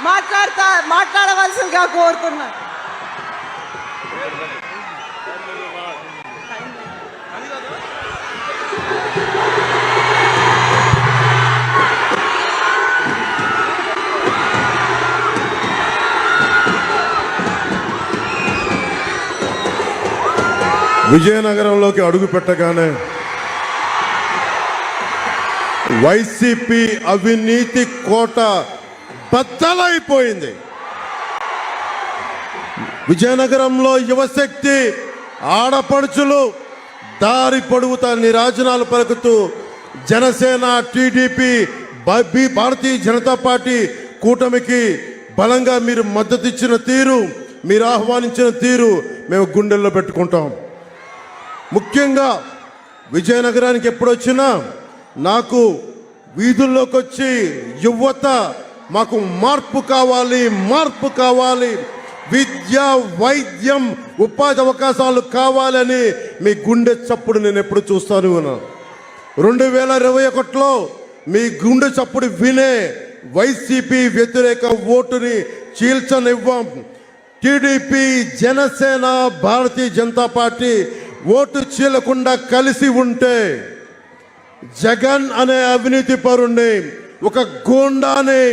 మాట్లాడవలసిందిగా కోరుతున్నా. విజయనగరంలోకి అడుగు పెట్టగానే వైసీపీ అవినీతి కోట బద్దలైపోయింది. విజయనగరంలో యువశక్తి ఆడపడుచులు దారి పొడుగుతా నిరాజనాలు పలుకుతూ జనసేన, టీడీపీ, భారతీయ జనతా పార్టీ కూటమికి బలంగా మీరు మద్దతు ఇచ్చిన తీరు, మీరు ఆహ్వానించిన తీరు మేము గుండెల్లో పెట్టుకుంటాం. ముఖ్యంగా విజయనగరానికి ఎప్పుడొచ్చినా నాకు వీధుల్లోకి వచ్చి యువత మాకు మార్పు కావాలి, విద్య, వైద్యం, ఉపాధి అవకాశాలు కావాలని మీ గుండె చప్పుడు నేను ఎప్పుడు చూస్తాను. 2021లో మీ గుండె చప్పుడు వినే వైసీపీ వ్యతిరేక ఓటుని చీల్చనివ్వం. TDP, Janasena, Bharatiya Janata party vote చీలకుండా కలిసి ఉంటే జగన్ అనే అవినీతి పరుణ్ణి, ఒక గూండాని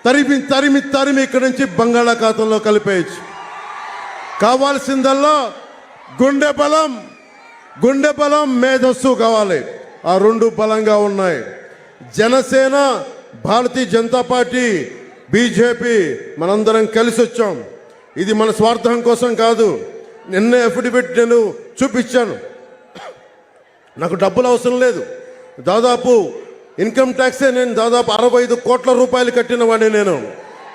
తరిమి ఇక్కడి నుంచి బంగాళాఖాతంలో కలిపేయచ్చు. కావాల్సిందల్లా గుండె బలం, మేధస్సు కావాలి. ఆ రెండు బలంగా ఉన్నాయి. జనసేన, భారతీయ జనతా పార్టీ, బీజేపీ మనందరం కలిసి వచ్చాం. ఇది మన స్వార్థం కోసం కాదు. నిన్న అఫిడవిట్ నేను చూపించాను. నాకు డబ్బులు అవసరం లేదు. దాదాపు ఇన్కమ్ ట్యాక్సే నేను దాదాపు 65 కోట్ల రూపాయలు కట్టిన వాడిని.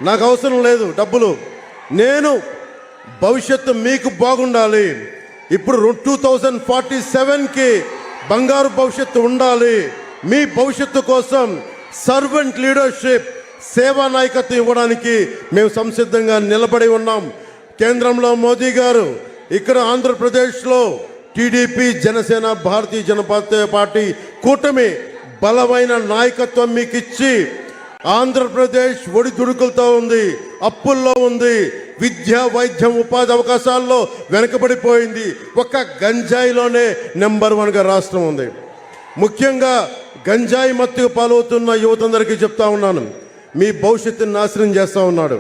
నాకు అవసరం లేదు డబ్బులు. నేను భవిష్యత్తు మీకు బాగుండాలి. ఇప్పుడు 2047కి బంగారు భవిష్యత్తు ఉండాలి. మీ భవిష్యత్తు కోసం సర్వెంట్ లీడర్షిప్, సేవా నాయకత్వం ఇవ్వడానికి మేము సంసిద్ధంగా నిలబడి ఉన్నాం. కేంద్రంలో మోదీ గారు, ఇక్కడ ఆంధ్రప్రదేశ్లో టీడీపీ, జనసేన, భారతీయ జనతా పార్టీ కూటమి బలమైన నాయకత్వం మీకు ఇచ్చి ఆంధ్రప్రదేశ్ ఒడిదుడుకులతో ఉంది, అప్పుల్లో ఉంది, విద్య, వైద్యం, ఉపాధి అవకాశాల్లో వెనకబడిపోయింది. ఒక్క గంజాయిలోనే నెంబర్ 1గా రాష్ట్రం ఉంది. ముఖ్యంగా గంజాయి మత్తుకు పాలవుతున్న యువతందరికీ చెప్తా ఉన్నాను, మీ భవిష్యత్తుని నాశనం చేస్తూ ఉన్నాడు.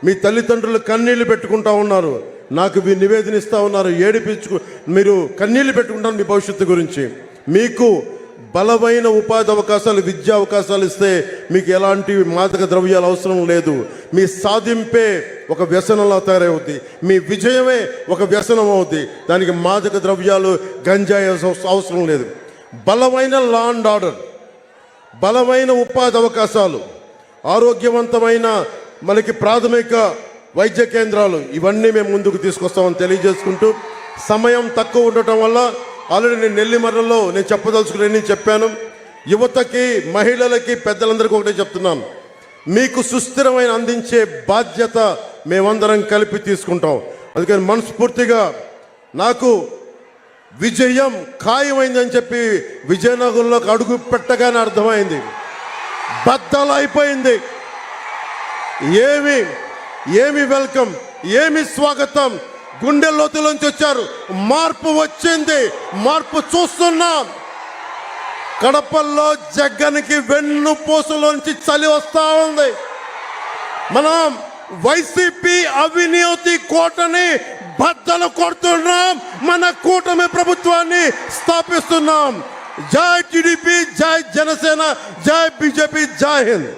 మీ తల్లిదండ్రులు కన్నీళ్లు పెట్టుకుంటా ఉన్నారు. నాకు మీరు నివేదన ఇస్తూ ఉన్నారు, మీరు కన్నీళ్లు పెట్టుకుంటారు మీ భవిష్యత్తు గురించి. మీకు బలమైన ఉపాధి అవకాశాలు, విద్యా అవకాశాలు ఇస్తే మీకు ఎలాంటి మాదక ద్రవ్యాలు అవసరం లేదు. మీ సాధింపే ఒక వ్యసనంలా తయారవుద్ది. మీ విజయమే ఒక వ్యసనం అవుద్ది. దానికి మాదక ద్రవ్యాలు, గంజాయి అవసరం లేదు. బలమైన లా అండ్ ఆర్డర్, బలమైన ఉపాధి అవకాశాలు, ఆరోగ్యవంతమైన మనకి ప్రాథమిక వైద్య కేంద్రాలు, ఇవన్నీ మేము ముందుకు తీసుకొస్తామని తెలియజేసుకుంటూ, సమయం తక్కువ ఉండటం వల్ల ఆల్రెడీ నేను నెల్లిమర్రలో నేను చెప్పదలుచుకుని చెప్పాను. యువతకి, మహిళలకి, పెద్దలందరికీ ఒకటే చెప్తున్నాను, మీకు సుస్థిరమైన అందించే బాధ్యత మేమందరం కలిపి తీసుకుంటాం. అందుకని మనస్ఫూర్తిగా నాకు విజయం ఖాయమైందని చెప్పి విజయనగరంలోకి అడుగు పెట్టగానే అర్థమైంది, బద్దలైపోయింది. ఏమి వెల్కమ్, ఏమి స్వాగతం. గుండె లోతులోంచి వచ్చారు. మార్పు వచ్చింది, మార్పు చూస్తున్నాం. కడపల్లో జగన్కి వెన్నుపూసలోంచి చలి వస్తా ఉంది. మనం వైసీపీ అవినీతి కోటని బద్దలు కొడుతున్నాం. మన కూటమి ప్రభుత్వాన్ని స్థాపిస్తున్నాం. జై టీడీపీ, జై జనసేన, జై బీజేపీ, జై హింద్.